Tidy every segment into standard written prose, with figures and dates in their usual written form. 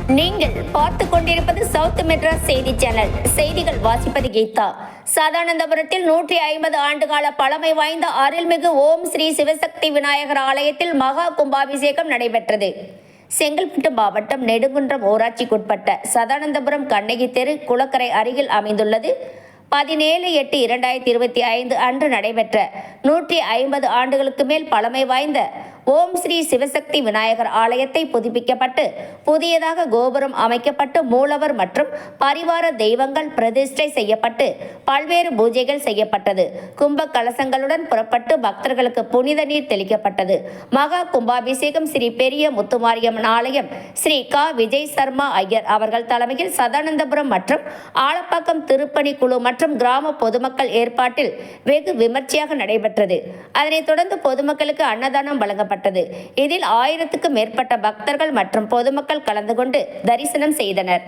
நீங்கள் பார்த்து கொண்டிருப்பது சவுத் மெட்ராஸ் செய்தி சேனல். செய்திகள் வாசிப்பது கீதா. சதானந்தபுரத்தில் 150 ஆண்டுகால பழமை வாய்ந்த அருள்மிகு ஓம் ஸ்ரீ சிவசக்தி விநாயகர் ஆலயத்தில் மகா கும்பாபிஷேகம் நடைபெற்றது. செங்கல்பட்டு மாவட்டம் நெடுங்குன்றம் ஊராட்சிக்குட்பட்ட சதானந்தபுரம் கண்ணகி தெரு குளக்கரை அருகில் அமைந்துள்ளது. 17/8/2025 அன்று நடைபெற்ற 150 ஆண்டுகளுக்கு மேல் பழமை வாய்ந்த ஓம் ஸ்ரீ சிவசக்தி விநாயகர் ஆலயத்தை புதுப்பிக்கப்பட்டு புதியதாக கோபுரம் அமைக்கப்பட்டு மூலவர் மற்றும் பரிவார தெய்வங்கள் பிரதிஷ்டை செய்யப்பட்டு பல்வேறு பூஜைகள் செய்யப்பட்டது. கும்ப கலசங்களுடன் புறப்பட்டு பக்தர்களுக்கு புனித நீர் தெளிக்கப்பட்டது. மகா கும்பாபிஷேகம் ஸ்ரீ பெரிய முத்துமாரியம்மன் ஆலயம் ஸ்ரீ க. விஜய் சர்மா ஐயர் அவர்கள் தலைமையில் சதானந்தபுரம் மற்றும் ஆலப்பாக்கம் திருப்பணி குழு மற்றும் கிராம பொதுமக்கள் ஏற்பாட்டில் வெகு விமர்சையாக நடைபெற்றது. அதனைத் தொடர்ந்து பொதுமக்களுக்கு அன்னதானம் வழங்கப்பட்டது. இதில் 1000க்கும் மேற்பட்ட பக்தர்கள் மற்றும் பொதுமக்கள் கலந்து கொண்டு தரிசனம் செய்தனர்.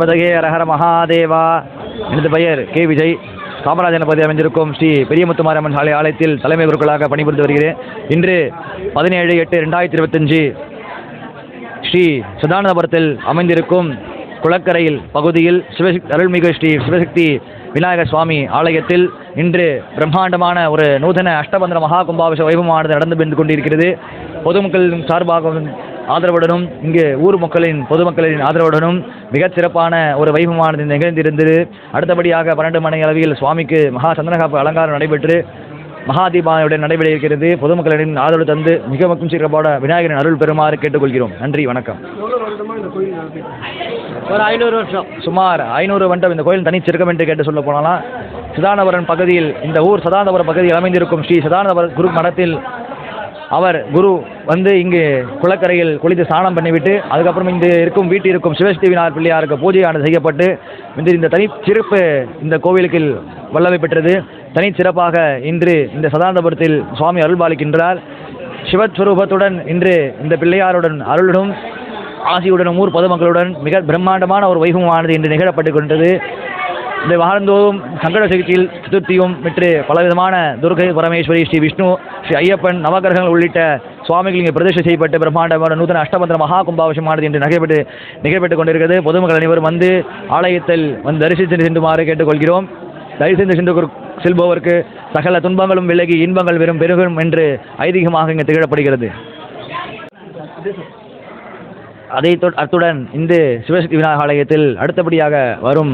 பதகே அரஹர மகாதேவா. எனது பெயர் கே. விஜய். காமராஜன் பகுதியில் அமைந்திருக்கும் ஸ்ரீ பெரிய முத்துமாரியம்மன் ஆலயத்தில் தலைமை குருக்களாக பணிபுரிந்து வருகிறேன். இன்று 17/8/2025 ஸ்ரீ சதானந்தபுரத்தில் அமைந்திருக்கும் குளக்கரையில் பகுதியில் அருள்மிகு ஸ்ரீ சிவசக்தி விநாயகர் சுவாமி ஆலயத்தில் இன்று பிரம்மாண்டமான ஒரு நூதன அஷ்டபந்திர மகா கும்பாபிஷேக வைபவமானது நடந்து கொண்டிருக்கிறது. பொதுமக்களின் சார்பாக ஆதரவுடனும் இங்கு ஊர் மக்களின் பொதுமக்களின் ஆதரவுடனும் மிகச் சிறப்பான ஒரு வைபவமானது நிகழ்ந்திருந்தது. அடுத்தபடியாக 12 மணி அளவில் சுவாமிக்கு மகா சந்தனகாப்பு அலங்காரம் நடைபெற்று மகாதீபாவளியுடன் நடைபெற இருக்கிறது. பொதுமக்களின் ஆதரவு தந்து மிகவும் சிறப்பான விநாயகரின் அருள் பெறுமாறு கேட்டுக்கொள்கிறோம். நன்றி, வணக்கம். ஒரு 500 வருஷம், சுமார் 500 வருடம் இந்த கோயில் தனிச்சிருக்கம் என்று கேட்டு சொல்ல போனாலாம். சதானந்தபுரம் பகுதியில் இந்த ஊர் சதானந்தபுரம் பகுதியில் அமைந்திருக்கும் ஸ்ரீ சதானந்தபுரம் குரு மடத்தில் அவர் குரு வந்து இங்கு குளக்கரையில் குளித்து ஸ்நானம் பண்ணிவிட்டு அதுக்கப்புறம் இங்கு இருக்கும் வீட்டில் இருக்கும் சிவசக்தி விநாயகர் பிள்ளையாருக்கு பூஜையானது செய்யப்பட்டு இந்த தனிச்சிறப்பு இந்த கோவிலுக்கு வல்லமை பெற்றது. தனிச்சிறப்பாக இன்று இந்த சதானந்தபுரத்தில் சுவாமி அருள்பாலிக்கின்றார். சிவஸ்வரூபத்துடன் இன்று இந்த பிள்ளையாருடன் அருளுடன் ஆசியுடனும் ஊர் பொதுமக்களுடன் மிக பிரம்மாண்டமான ஒரு வைபவமானது இன்று நிகழப்பட்டு கொண்டது. இந்த வாரந்தோறும் சங்கட சதுர்த்தியில் சதுர்த்தியும் பெற்று பலவிதமான துர்கை பரமேஸ்வரி, ஸ்ரீ விஷ்ணு, ஸ்ரீ ஐயப்பன், நவகிரகங்கள் உள்ளிட்ட சுவாமிகள் இங்கே பிரதிஷ்டை செய்யப்பட்டு பிரம்மாண்டமான நூதன அஷ்டபந்திர மகா கும்பாபிஷேகமானது இன்று நிகழ்பட்டு கொண்டிருக்கிறது. பொதுமக்கள் அனைவரும் வந்து ஆலயத்தில் வந்து தரிசித்து சென்றுமாறு கேட்டுக்கொள்கிறோம். தரிசித்து சென்று செல்பவருக்கு சகல துன்பங்களும் விலகி இன்பங்கள் வெறும் பெருகும் என்று ஐதீகமாக இங்கு திகழப்படுகிறது. அத்துடன் இந்த சிவசக்தி விநாயகர் ஆலயத்தில் அடுத்தபடியாக வரும்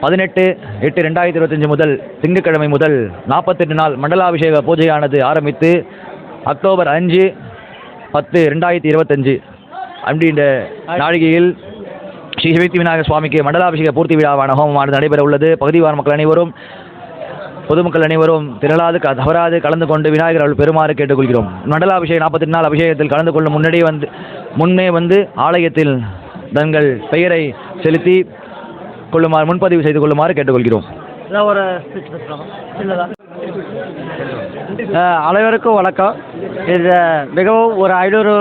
18/8/2025 முதல் திங்கட்கிழமை முதல் 48 நாள் மண்டலாபிஷேக பூஜையானது ஆரம்பித்து அக்டோபர் 5/10/2025 அப்படின்ற நாழிகையில் ஸ்ரீ சிவசக்தி விநாயகர் சுவாமிக்கு மண்டலாபிஷேக பூர்த்தி விழாவான ஹோமமானது நடைபெற உள்ளது. பகுதிவார மக்கள் அனைவரும் பொதுமக்கள் அனைவரும் திரளாது தவறாது கலந்து கொண்டு விநாயகர் அருள் பெறுமாறு கேட்டுக்கொள்கிறோம். மண்டலாபிஷேகம் 48 நாள் அபிஷேகத்தில் கலந்து கொள்ளும் முன்னாடியே வந்து முன்னே வந்து ஆலயத்தில் தங்கள் பெயரை செலுத்தி கொள்ளுமாறு முன்பதிவு செய்து கொள்ளுமாறு கேட்டுக்கொள்கிறோம். ஒரு அனைவருக்கும் வணக்கம். இந்த மிகவும் ஒரு 500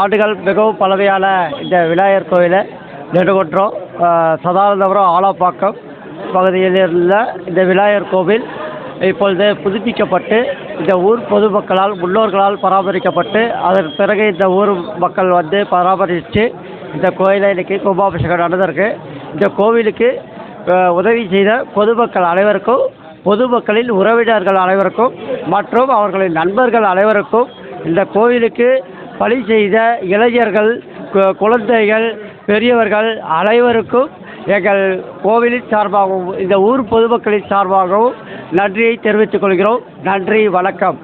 ஆண்டுகள் மிகவும் பழமையான இந்த விநாயகர் கோயிலை நெடுங்குன்றம் சதானந்தபுரம் ஆலாப்பாக்கம் பகுதியில் உள்ள இந்த விநாயகர் கோவில் இப்பொழுது புதுப்பிக்கப்பட்டு இந்த ஊர் பொதுமக்களால் முன்னோர்களால் பராமரிக்கப்பட்டு அதன் பிறகு இந்த ஊர் மக்கள் வந்து பராமரித்து இந்த கோயிலை இன்றைக்கி கும்பாபிஷேகம் நடந்திருக்கு. இந்த கோவிலுக்கு உதவி செய்த பொதுமக்கள் அனைவருக்கும், பொதுமக்களின் உறவினர்கள் அனைவருக்கும் மற்றும் அவர்களின் நண்பர்கள் அனைவருக்கும், இந்த கோவிலுக்கு பணி செய்த இளைஞர்கள், குழந்தைகள், பெரியவர்கள் அனைவருக்கும் எங்கள் கோவிலின் சார்பாகவும் இந்த ஊர் பொதுமக்களின் சார்பாகவும் நன்றியை தெரிவித்துக் கொள்கிறோம். நன்றி, வணக்கம்.